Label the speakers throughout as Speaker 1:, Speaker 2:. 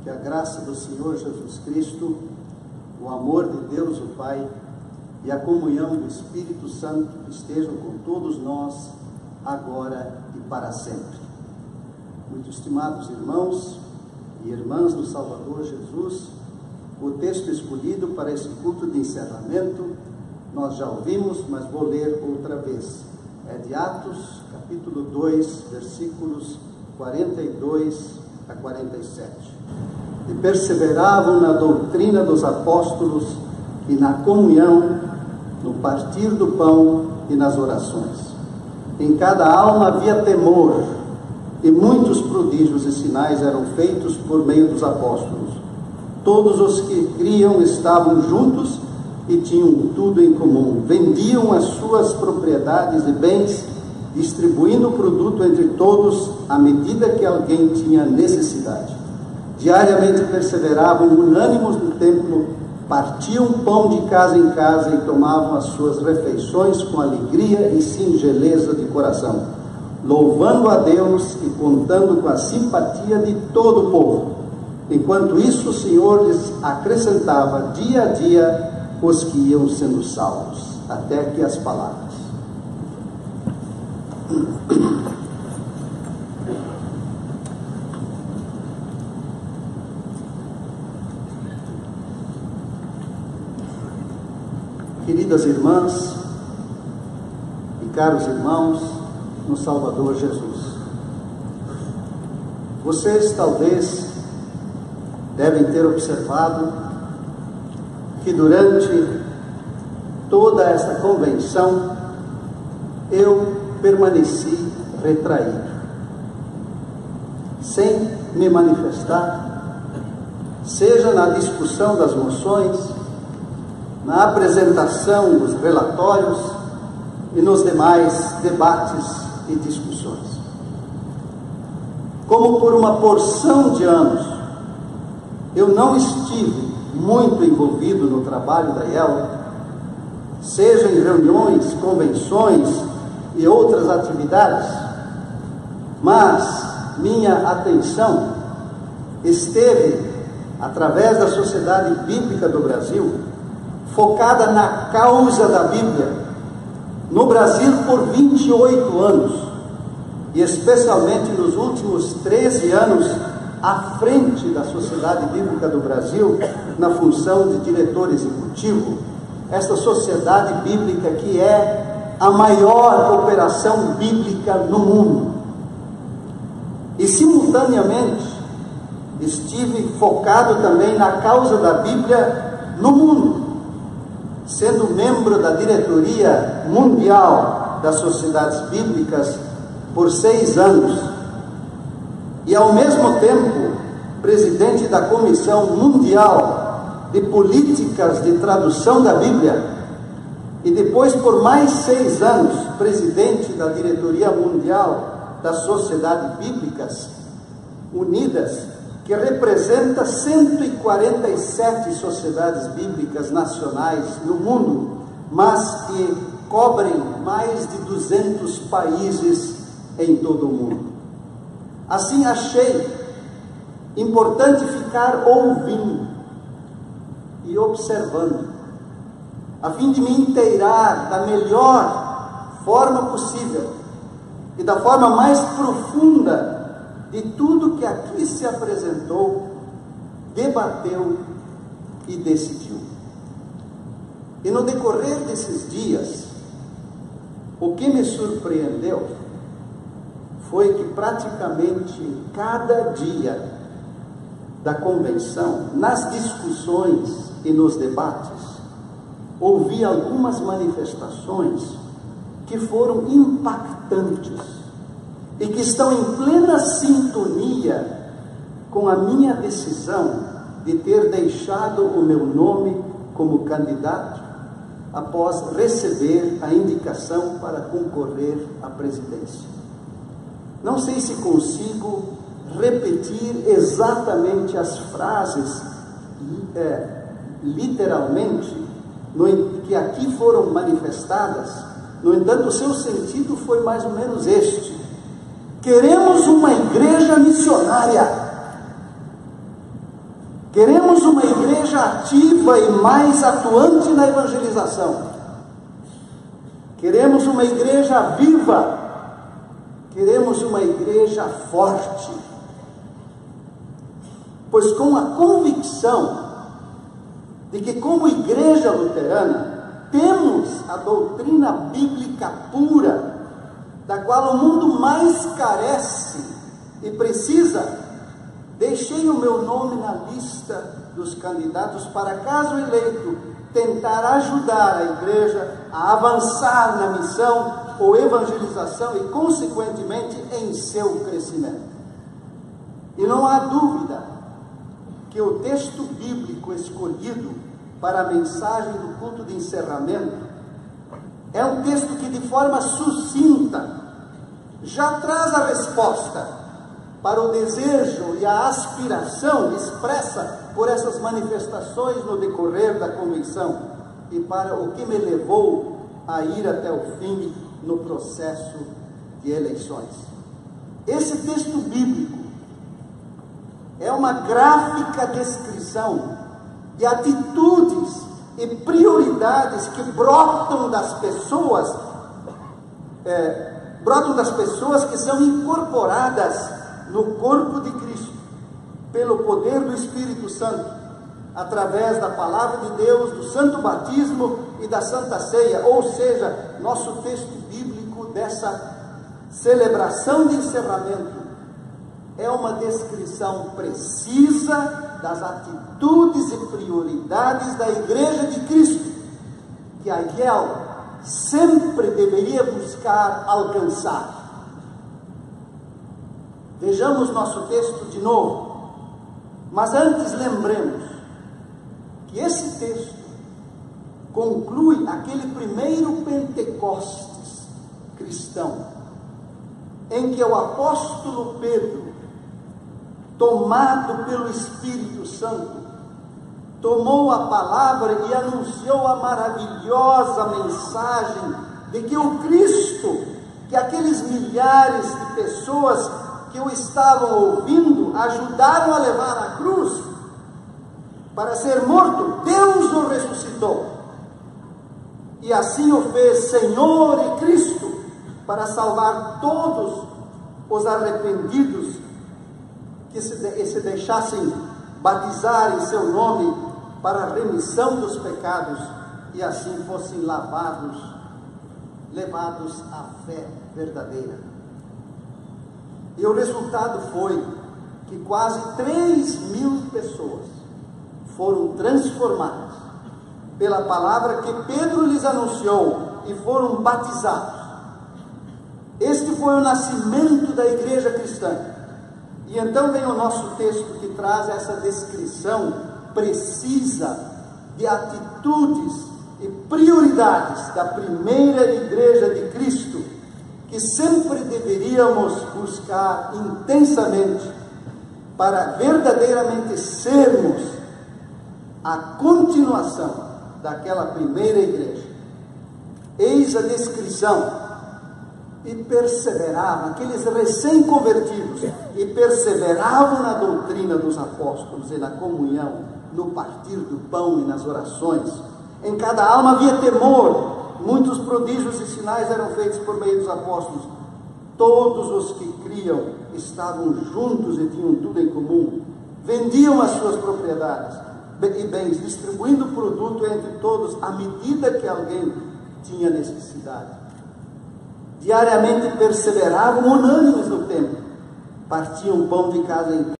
Speaker 1: Que a graça do Senhor Jesus Cristo, o amor de Deus o Pai e a comunhão do Espírito Santo estejam com todos nós, agora e para sempre. Muito estimados irmãos e irmãs do Salvador Jesus, o texto escolhido para esse culto de encerramento, nós já ouvimos, mas vou ler outra vez. É de Atos, capítulo 2, versículos 42 a 47. E perseveravam na doutrina dos apóstolos e na comunhão, no partir do pão e nas orações. Em cada alma havia temor, e muitos prodígios e sinais eram feitos por meio dos apóstolos. Todos os que criam estavam juntos e tinham tudo em comum. Vendiam as suas propriedades e bens, distribuindo o produto entre todos à medida que alguém tinha necessidade. Diariamente perseveravam unânimes no templo, partiam pão de casa em casa e tomavam as suas refeições com alegria e singeleza de coração, louvando a Deus e contando com a simpatia de todo o povo. Enquanto isso, o Senhor lhes acrescentava dia a dia os que iam sendo salvos. Até aqui as palavras. Queridas irmãs e caros irmãos no Salvador Jesus, vocês talvez devem ter observado que durante toda essa convenção eu permaneci retraído, sem me manifestar, seja na discussão das moções, na apresentação dos relatórios e nos demais debates e discussões. Como por uma porção de anos eu não estive muito envolvido no trabalho da IEL, seja em reuniões, convenções e outras atividades, mas minha atenção esteve, através da Sociedade Bíblica do Brasil, focada na causa da Bíblia, no Brasil por 28 anos, e especialmente nos últimos 13 anos, à frente da Sociedade Bíblica do Brasil, na função de diretor executivo. Esta Sociedade Bíblica que é a maior operação bíblica no mundo. E simultaneamente estive focado também na causa da Bíblia no mundo, sendo membro da diretoria mundial das Sociedades Bíblicas por 6 anos, e ao mesmo tempo presidente da Comissão Mundial de Políticas de Tradução da Bíblia, e depois por mais 6 anos presidente da diretoria mundial das Sociedades Bíblicas Unidas, que representa 147 sociedades bíblicas nacionais no mundo, mas que cobrem mais de 200 países em todo o mundo. Assim achei importante ficar ouvindo e observando, a fim de me inteirar da melhor forma possível e da forma mais profunda de tudo que aqui se apresentou, debateu e decidiu. E no decorrer desses dias, o que me surpreendeu foi que praticamente em cada dia da convenção, nas discussões e nos debates, ouvi algumas manifestações que foram impactantes e que estão em plena sintonia com a minha decisão de ter deixado o meu nome como candidato após receber a indicação para concorrer à presidência. Não sei se consigo repetir exatamente as frases literalmente que aqui foram manifestadas. No entanto, o seu sentido foi mais ou menos este: queremos uma igreja missionária. Queremos uma igreja ativa e mais atuante na evangelização. Queremos uma igreja viva. Queremos uma igreja forte. Pois com a convicção de que, como igreja luterana, temos a doutrina bíblica pura, da qual o mundo mais carece e precisa, deixei o meu nome na lista dos candidatos para, caso eleito, tentar ajudar a igreja a avançar na missão ou evangelização e, consequentemente, em seu crescimento. E não há dúvida que o texto bíblico escolhido para a mensagem do culto de encerramento é um texto que, de forma sucinta, já traz a resposta para o desejo e a aspiração expressa por essas manifestações no decorrer da convenção e para o que me levou a ir até o fim no processo de eleições. Esse texto bíblico é uma gráfica descrição de atitudes e prioridades que brotam das pessoas que são incorporadas no corpo de Cristo, pelo poder do Espírito Santo, através da palavra de Deus, do santo batismo e da santa ceia. Ou seja, nosso texto bíblico dessa celebração de encerramento é uma descrição precisa das atitudes e prioridades da Igreja de Cristo, que a IEL sempre deveria buscar alcançar. Vejamos nosso texto de novo, mas antes lembremos que esse texto conclui aquele primeiro Pentecostes cristão, em que o apóstolo Pedro, tomado pelo Espírito Santo, tomou a palavra e anunciou a maravilhosa mensagem de que o Cristo, que aqueles milhares de pessoas que o estavam ouvindo ajudaram a levar a cruz para ser morto, Deus o ressuscitou e assim o fez Senhor e Cristo para salvar todos os arrependidos que se deixassem batizar em seu nome para a remissão dos pecados e assim fossem levados à fé verdadeira. E o resultado foi que quase 3.000 pessoas foram transformadas pela palavra que Pedro lhes anunciou e foram batizados. Este foi o nascimento da igreja cristã. E então vem o nosso texto que traz essa descrição precisa de atitudes e prioridades da primeira igreja de Cristo, que sempre deveríamos buscar intensamente para verdadeiramente sermos a continuação daquela primeira igreja. Eis a descrição: e perseveravam, aqueles recém-convertidos, e perseveravam na doutrina dos apóstolos e na comunhão, no partir do pão e nas orações. Em cada alma havia temor. Muitos prodígios e sinais eram feitos por meio dos apóstolos. Todos os que criam estavam juntos e tinham tudo em comum. Vendiam as suas propriedades e bens, distribuindo o produto entre todos, à medida que alguém tinha necessidade. Diariamente perseveravam unânimes no templo. Partiam pão de casa em casa,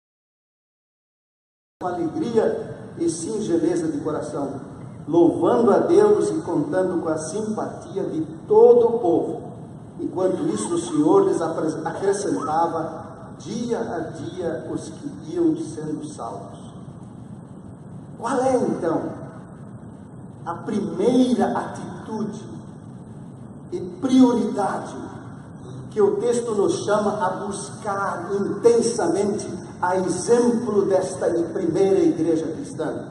Speaker 1: com alegria e singeleza de coração, louvando a Deus e contando com a simpatia de todo o povo. Enquanto isso, o Senhor lhes acrescentava dia a dia os que iam sendo salvos. Qual é então a primeira atitude e prioridade que o texto nos chama a buscar intensamente, a exemplo desta primeira igreja cristã?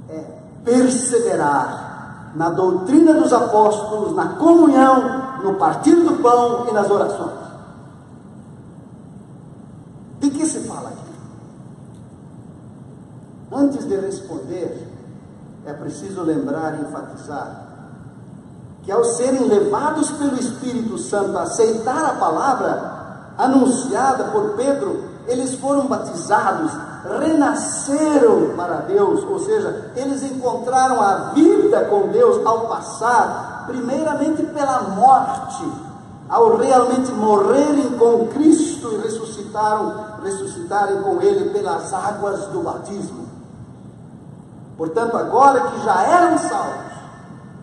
Speaker 1: É perseverar na doutrina dos apóstolos, na comunhão, no partir do pão e nas orações. De que se fala aqui? Antes de responder, é preciso lembrar e enfatizar que ao serem levados pelo Espírito Santo a aceitar a palavra anunciada por Pedro, eles foram batizados, renasceram para Deus, ou seja, eles encontraram a vida com Deus ao passar, primeiramente pela morte, ao realmente morrerem com Cristo e ressuscitarem com Ele pelas águas do batismo. Portanto, agora que já eram salvos,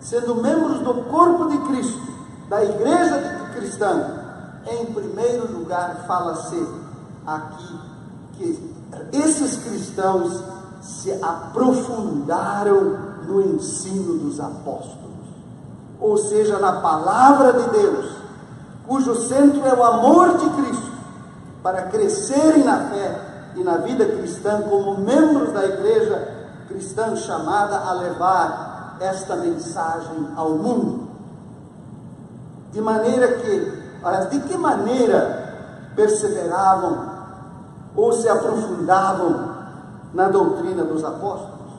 Speaker 1: sendo membros do corpo de Cristo, da igreja cristã, em primeiro lugar fala-se aqui que esses cristãos se aprofundaram no ensino dos apóstolos, ou seja, na palavra de Deus, cujo centro é o amor de Cristo, para crescerem na fé e na vida cristã como membros da igreja cristã chamada a levar esta mensagem ao mundo. De que maneira perseveravam ou se aprofundavam na doutrina dos apóstolos?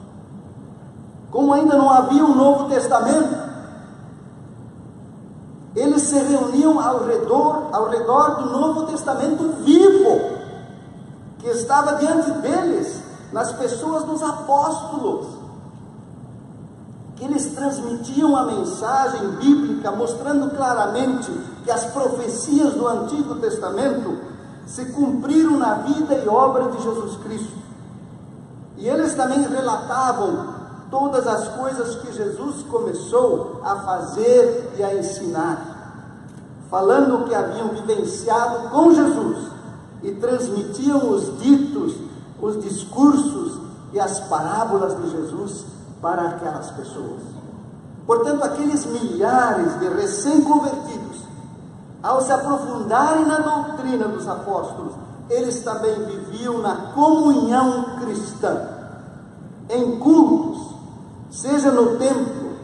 Speaker 1: Como ainda não havia um Novo Testamento, eles se reuniam ao redor do Novo Testamento vivo, que estava diante deles, nas pessoas dos apóstolos, que eles transmitiam a mensagem bíblica, mostrando claramente que as profecias do Antigo Testamento se cumpriram na vida e obra de Jesus Cristo. E eles também relatavam todas as coisas que Jesus começou a fazer e a ensinar, falando o que haviam vivenciado com Jesus, e transmitiam os ditos, os discursos e as parábolas de Jesus para aquelas pessoas. Portanto, aqueles milhares de recém-convertidos, ao se aprofundarem na doutrina dos apóstolos, eles também viviam na comunhão cristã, em cultos, seja no templo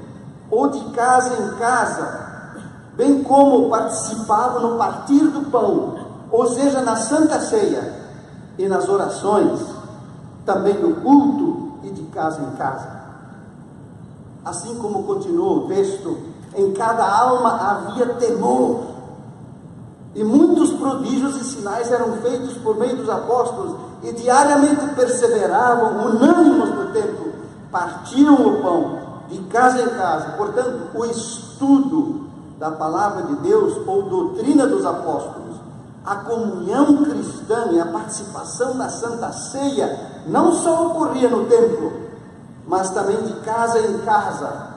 Speaker 1: ou de casa em casa, bem como participavam no partir do pão, ou seja, na Santa Ceia e nas orações, também no culto e de casa em casa. Assim como continua o texto, em cada alma havia temor, e muitos prodígios e sinais eram feitos por meio dos apóstolos, e diariamente perseveravam unânimes no templo, partiam o pão de casa em casa. Portanto, o estudo da palavra de Deus, ou doutrina dos apóstolos, a comunhão cristã e a participação na Santa Ceia não só ocorria no templo, mas também de casa em casa.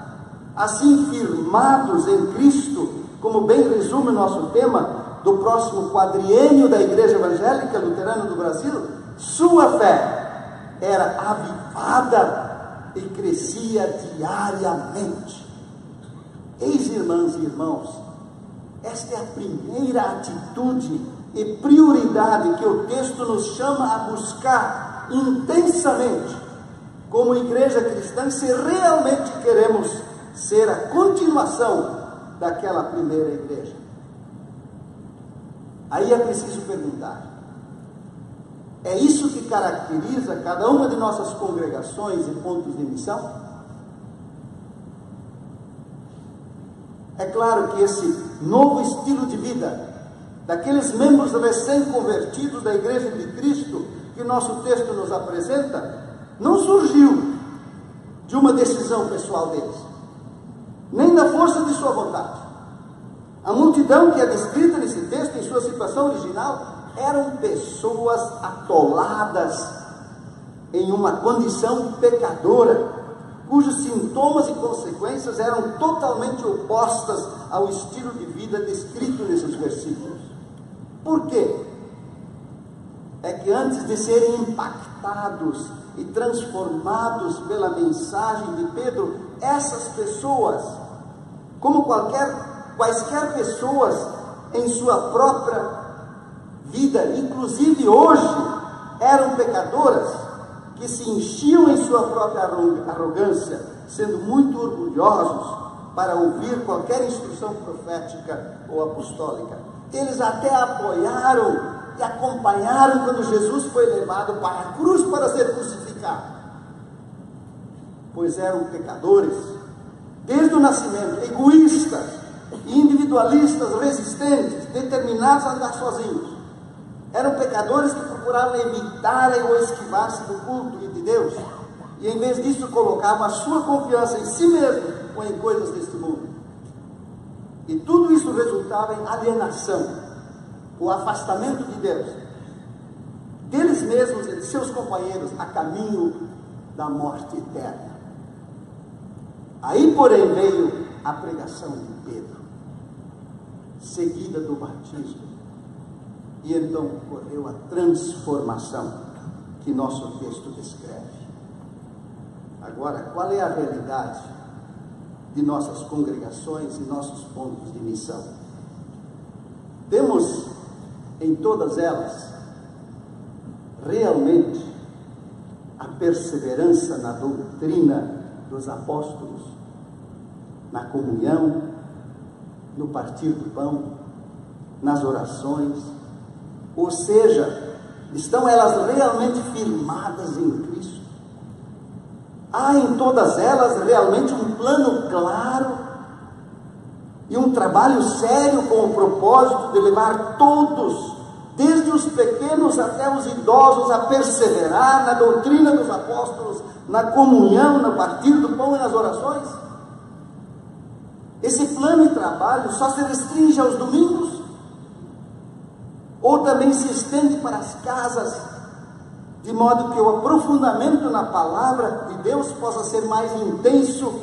Speaker 1: Assim, firmados em Cristo, como bem resume o nosso tema do próximo quadriênio da Igreja Evangélica Luterana do Brasil, sua fé era avivada e crescia diariamente. Eis, irmãs e irmãos, esta é a primeira atitude e prioridade que o texto nos chama a buscar intensamente como igreja cristã, se realmente queremos ser a continuação daquela primeira igreja. Aí é preciso perguntar: é isso que caracteriza cada uma de nossas congregações e pontos de missão? É claro que esse novo estilo de vida daqueles membros recém-convertidos da Igreja de Cristo que nosso texto nos apresenta, não surgiu de uma decisão pessoal deles, nem da força de sua vontade. A multidão que é descrita nesse texto, em sua situação original, eram pessoas atoladas em uma condição pecadora, cujos sintomas e consequências eram totalmente opostas ao estilo de vida descrito nesses versículos. Por quê? É que antes de serem impactados e transformados pela mensagem de Pedro, essas pessoas, como quaisquer pessoas em sua própria vida, inclusive hoje, eram pecadoras, que se enchiam em sua própria arrogância, sendo muito orgulhosos para ouvir qualquer instrução profética ou apostólica. Eles até apoiaram e acompanharam quando Jesus foi levado para a cruz para ser crucificado. pois eram pecadores, desde o nascimento, egoístas e individualistas resistentes, determinados a andar sozinhos. Eram pecadores que procuravam evitar ou esquivar-se do culto e de Deus, e em vez disso colocavam a sua confiança em si mesmo ou em coisas deste mundo. E tudo isso resultava em alienação, o afastamento de Deus, deles mesmos e de seus companheiros, a caminho da morte eterna. Aí, porém, veio a pregação de Pedro, seguida do batismo, e então ocorreu a transformação que nosso texto descreve. Agora, qual é a realidade de nossas congregações e nossos pontos de missão? Temos em todas elas realmente a perseverança na doutrina dos apóstolos, na comunhão, no partir do pão, nas orações, ou seja, estão elas realmente firmadas em Cristo? Há em todas elas realmente um plano claro e um trabalho sério com o propósito de levar todos, desde os pequenos até os idosos, a perseverar na doutrina dos apóstolos, na comunhão, no partir do pão e nas orações? Esse plano e trabalho só se restringe aos domingos? Ou também se estende para as casas, de modo que o aprofundamento na palavra de Deus possa ser mais intenso,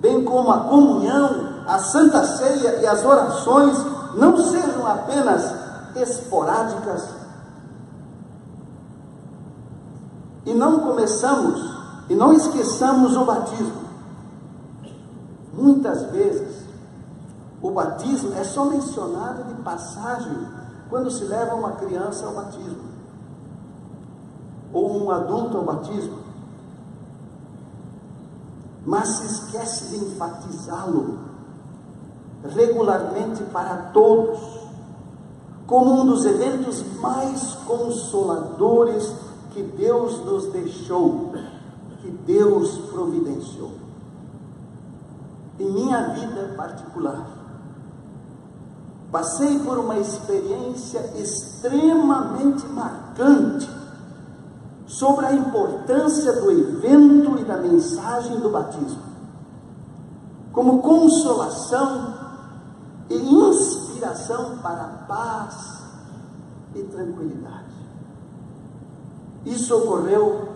Speaker 1: bem como a comunhão, a Santa Ceia e as orações não sejam apenas esporádicas? E não esqueçamos o batismo. Muitas vezes o batismo é só mencionado de passagem quando se leva uma criança ao batismo, ou um adulto ao batismo, mas se esquece de enfatizá-lo regularmente para todos, como um dos eventos mais consoladores que Deus nos deixou, que Deus providenciou. Em minha vida particular, passei por uma experiência extremamente marcante sobre a importância do evento e da mensagem do batismo, como consolação e inspiração para paz e tranquilidade. Isso ocorreu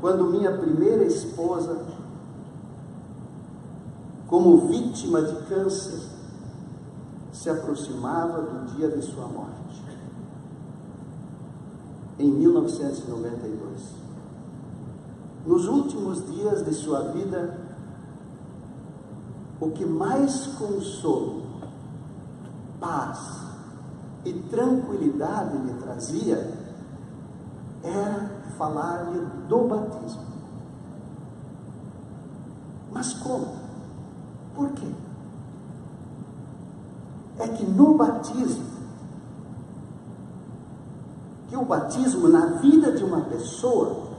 Speaker 1: quando minha primeira esposa, como vítima de câncer, se aproximava do dia de sua morte, em 1992. Nos últimos dias de sua vida, o que mais consolo, paz e tranquilidade lhe trazia era falar-lhe do batismo. Mas como? Por quê? É que no batismo, que o batismo na vida de uma pessoa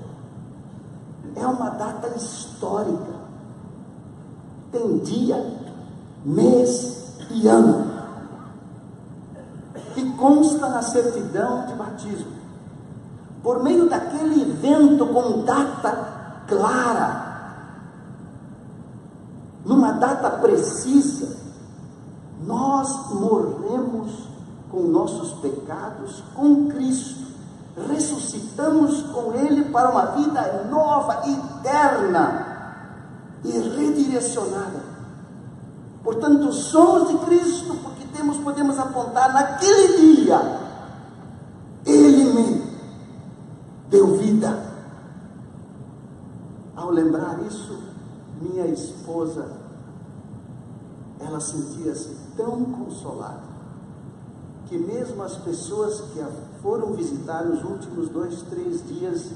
Speaker 1: é uma data histórica, tem dia, mês e ano, que consta na certidão de batismo. Por meio daquele evento com data clara, numa data precisa, nós morremos com nossos pecados com Cristo, ressuscitamos com Ele para uma vida nova, eterna e redirecionada. Portanto, somos de Cristo porque podemos apontar naquele dia, Ele me deu vida. Ao lembrar isso, minha esposa, ela sentia-se tão consolada, que mesmo as pessoas que a foram visitar nos últimos 2, 3 dias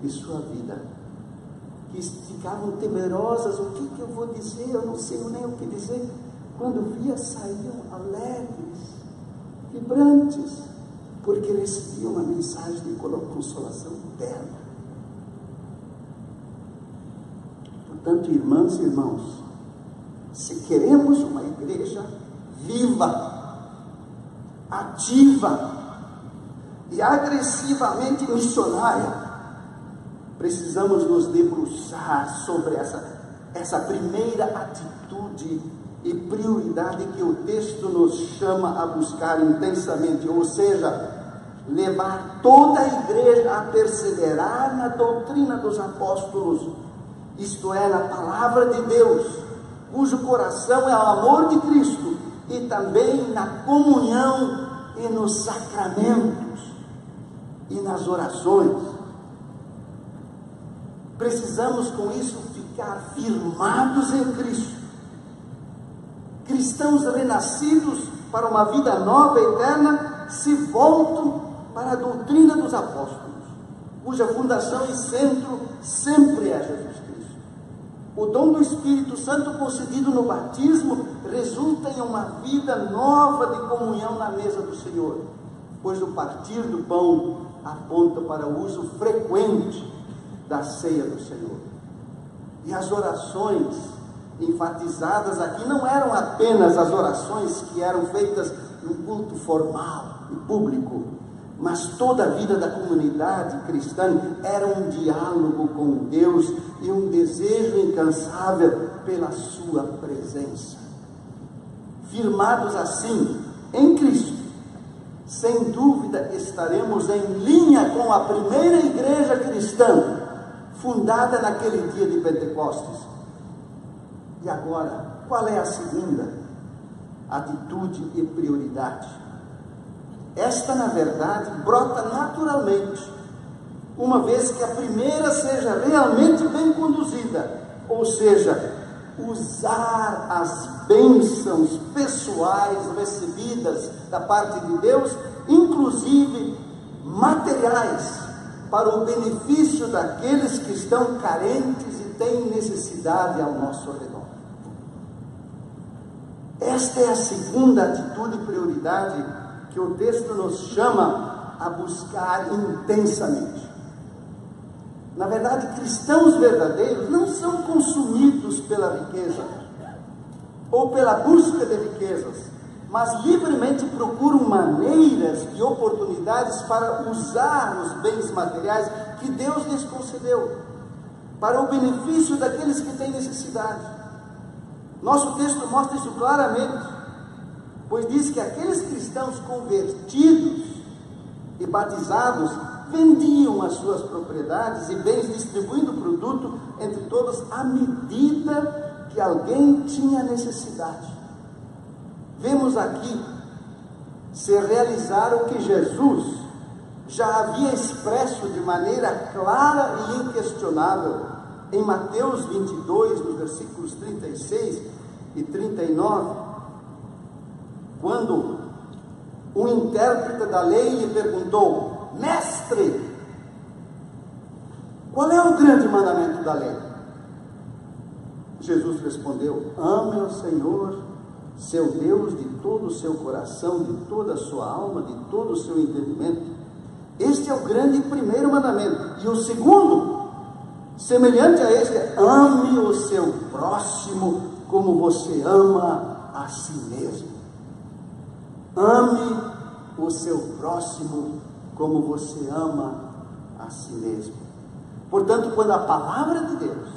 Speaker 1: de sua vida, que ficavam temerosas, o que eu vou dizer, eu não sei nem o que dizer, quando via, saíam alegres, vibrantes, porque recebiam uma mensagem de consolação eterna. Portanto, irmãs e irmãos, se queremos uma igreja viva, ativa e agressivamente missionária, precisamos nos debruçar sobre essa primeira atitude e prioridade que o texto nos chama a buscar intensamente, ou seja, levar toda a igreja a perseverar na doutrina dos apóstolos, isto é, na palavra de Deus, cujo coração é o amor de Cristo, e também na comunhão e nos sacramentos e nas orações. Precisamos com isso ficar firmados em Cristo, cristãos renascidos para uma vida nova e eterna, se voltam para a doutrina dos apóstolos, cuja fundação e centro sempre é Jesus Cristo. O dom do Espírito Santo concedido no batismo resulta em uma vida nova de comunhão na mesa do Senhor, pois o partir do pão aponta para o uso frequente da ceia do Senhor. E as orações enfatizadas aqui não eram apenas as orações que eram feitas num culto formal e público, mas toda a vida da comunidade cristã era um diálogo com Deus e um desejo incansável pela sua presença. Firmados assim em Cristo, sem dúvida estaremos em linha com a primeira igreja cristã, fundada naquele dia de Pentecostes. E agora, qual é a segunda atitude e prioridade? Esta, na verdade, brota naturalmente, uma vez que a primeira seja realmente bem conduzida, ou seja, usar as bênçãos pessoais recebidas da parte de Deus, inclusive materiais, para o benefício daqueles que estão carentes e têm necessidade ao nosso redor. Esta é a segunda atitude e prioridade que o texto nos chama a buscar intensamente. Na verdade, cristãos verdadeiros não são consumidos pela riqueza ou pela busca de riquezas, mas livremente procuram maneiras e oportunidades para usar os bens materiais que Deus lhes concedeu, para o benefício daqueles que têm necessidade. Nosso texto mostra isso claramente, pois diz que aqueles cristãos convertidos e batizados vendiam as suas propriedades e bens, distribuindo o produto entre todos à medida que alguém tinha necessidade. Vemos aqui se realizar o que Jesus já havia expresso de maneira clara e inquestionável em Mateus 22, nos versículos 36 e 39, quando um intérprete da lei lhe perguntou: mestre, qual é o grande mandamento da lei? Jesus respondeu: ame ao Senhor, seu Deus, de todo o seu coração, de toda a sua alma, de todo o seu entendimento. Este é o grande e primeiro mandamento. E o segundo, semelhante a este, é: ame o seu próximo como você ama a si mesmo. Ame o seu próximo como você ama a si mesmo. Portanto, quando a palavra de Deus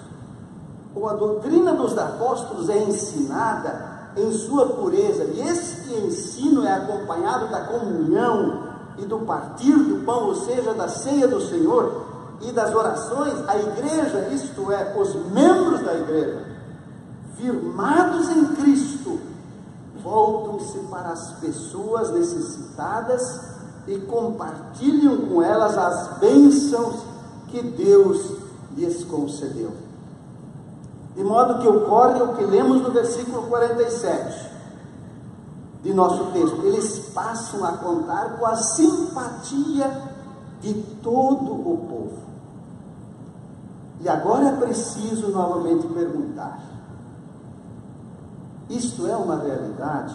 Speaker 1: ou a doutrina dos apóstolos é ensinada em sua pureza, e este ensino é acompanhado da comunhão e do partir do pão, ou seja, da ceia do Senhor e das orações, a igreja, isto é, os membros da igreja, firmados em Cristo, voltam-se para as pessoas necessitadas e compartilham com elas as bênçãos que Deus lhes concedeu. De modo que ocorre o que lemos no versículo 47 de nosso texto: eles passam a contar com a simpatia de todo o povo. E agora é preciso novamente perguntar: isto é uma realidade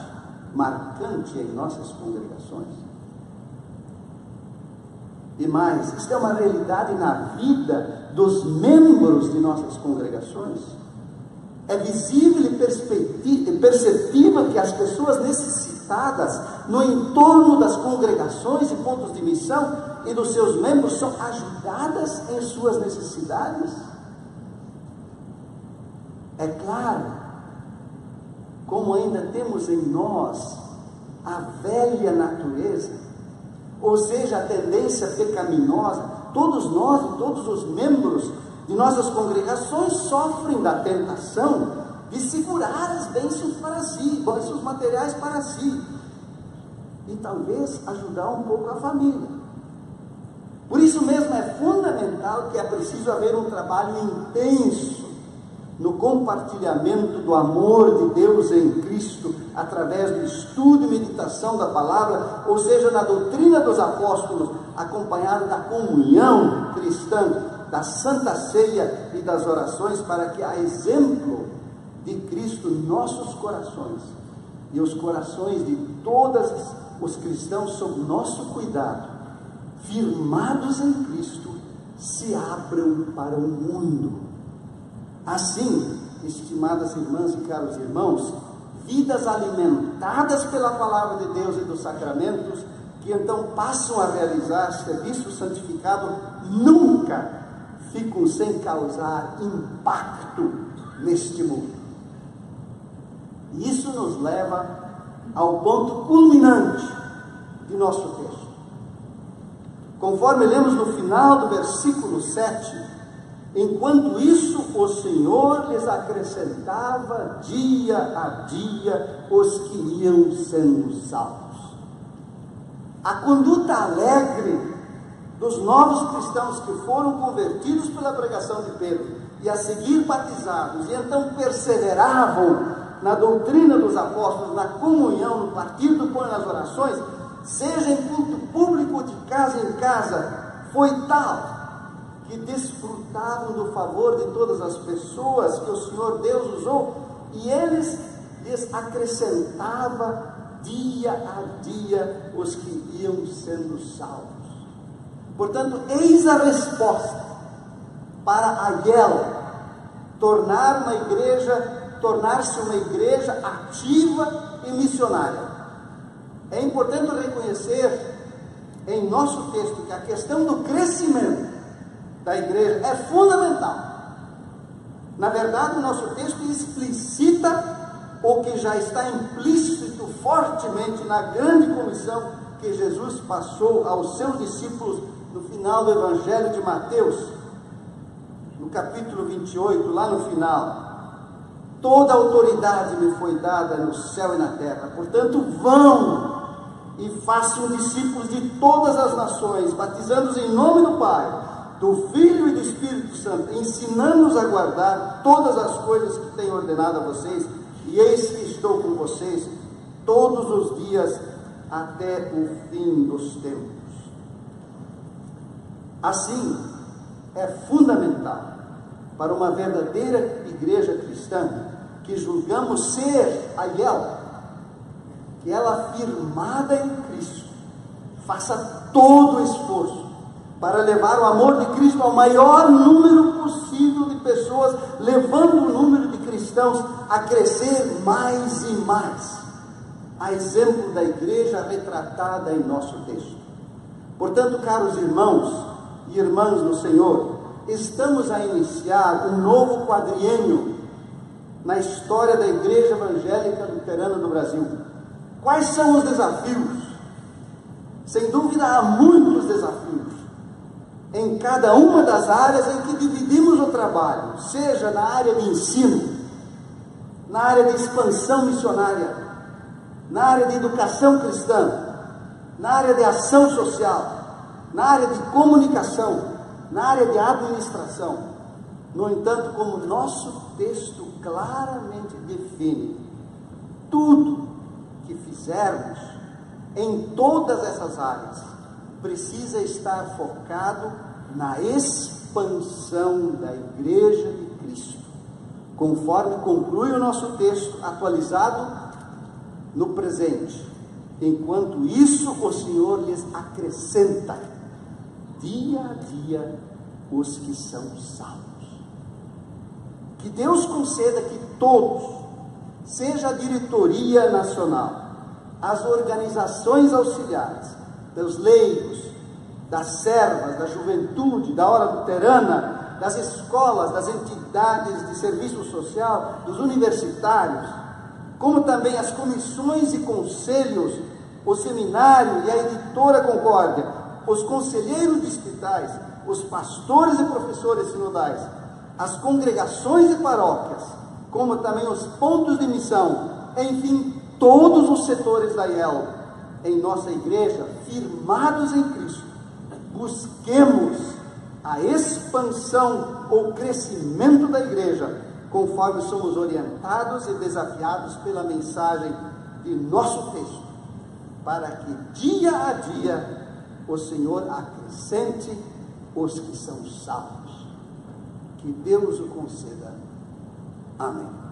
Speaker 1: marcante em nossas congregações? E mais, isto é uma realidade na vida dos membros de nossas congregações. É visível e perceptível que as pessoas necessitadas no entorno das congregações e pontos de missão e dos seus membros são ajudadas em suas necessidades. É claro, como ainda temos em nós a velha natureza, ou seja, a tendência pecaminosa, todos nós e todos os membros de nossas congregações sofrem da tentação de segurar as bênçãos para si, bênçãos materiais para si, e talvez ajudar um pouco a família. Por isso mesmo é fundamental que é preciso haver um trabalho intenso no compartilhamento do amor de Deus em Cristo, através do estudo e meditação da palavra, ou seja, na doutrina dos apóstolos, acompanhado da comunhão cristã, da Santa Ceia e das orações, para que, a exemplo de Cristo, nossos corações e os corações de todos os cristãos sob nosso cuidado, firmados em Cristo, se abram para o mundo. Assim, estimadas irmãs e caros irmãos, vidas alimentadas pela palavra de Deus e dos sacramentos, que então passam a realizar serviço santificado, nunca ficam sem causar impacto neste mundo. E isso nos leva ao ponto culminante de nosso texto. Conforme lemos no final do versículo 7, enquanto isso o Senhor lhes acrescentava dia a dia os que iam sendo salvos. A conduta alegre dos novos cristãos que foram convertidos pela pregação de Pedro e a seguir batizados, e então perseveravam na doutrina dos apóstolos, na comunhão, no partir do pão e nas orações, seja em culto público de casa em casa, foi tal que desfrutavam do favor de todas as pessoas que o Senhor Deus usou, e eles lhes acrescentava dia a dia os que iam sendo salvos. Portanto, eis a resposta para Aiel tornar-se uma igreja ativa e missionária. É importante reconhecer em nosso texto que a questão do crescimento da igreja é fundamental. Na verdade, o nosso texto explicita o que já está implícito fortemente na grande comissão que Jesus passou aos seus discípulos no final do Evangelho de Mateus, no capítulo 28, lá no final: toda a autoridade me foi dada no céu e na terra, portanto vão e façam discípulos de todas as nações, batizando-os em nome do Pai, do Filho e do Espírito Santo, ensinando-os a guardar todas as coisas que tenho ordenado a vocês, e eis que estou com vocês todos os dias até o fim dos tempos. Assim, é fundamental para uma verdadeira igreja cristã, que julgamos ser Aiel, que ela, firmada em Cristo, faça todo o esforço para levar o amor de Cristo ao maior número possível de pessoas, levando o número de cristãos a crescer mais e mais, a exemplo da igreja retratada em nosso texto. Portanto, caros irmãos e irmãs no Senhor, estamos a iniciar um novo quadriênio na história da Igreja Evangélica Luterana do Brasil. Quais são os desafios? Sem dúvida há muitos desafios em cada uma das áreas em que dividimos o trabalho, seja na área de ensino, na área de expansão missionária, na área de educação cristã, na área de ação social, na área de comunicação, na área de administração. No entanto, como o nosso texto claramente define, tudo que fizermos em todas essas áreas precisa estar focado na expansão da Igreja de Cristo, conforme conclui o nosso texto atualizado no presente. Enquanto isso, o Senhor lhes acrescenta dia a dia os que são salvos. Que Deus conceda que todos, seja a diretoria nacional, as organizações auxiliares, dos leigos, das servas, da juventude, da hora luterana, das escolas, das entidades de serviço social, dos universitários, como também as comissões e conselhos, o seminário e a editora Concórdia, os conselheiros distritais, os pastores e professores sinodais, as congregações e paróquias, como também os pontos de missão, enfim, todos os setores da IEL, em nossa igreja, firmados em Cristo, busquemos a expansão ou crescimento da igreja, conforme somos orientados e desafiados pela mensagem de nosso texto, para que dia a dia o Senhor acrescente os que são salvos. Que Deus o conceda. Amém.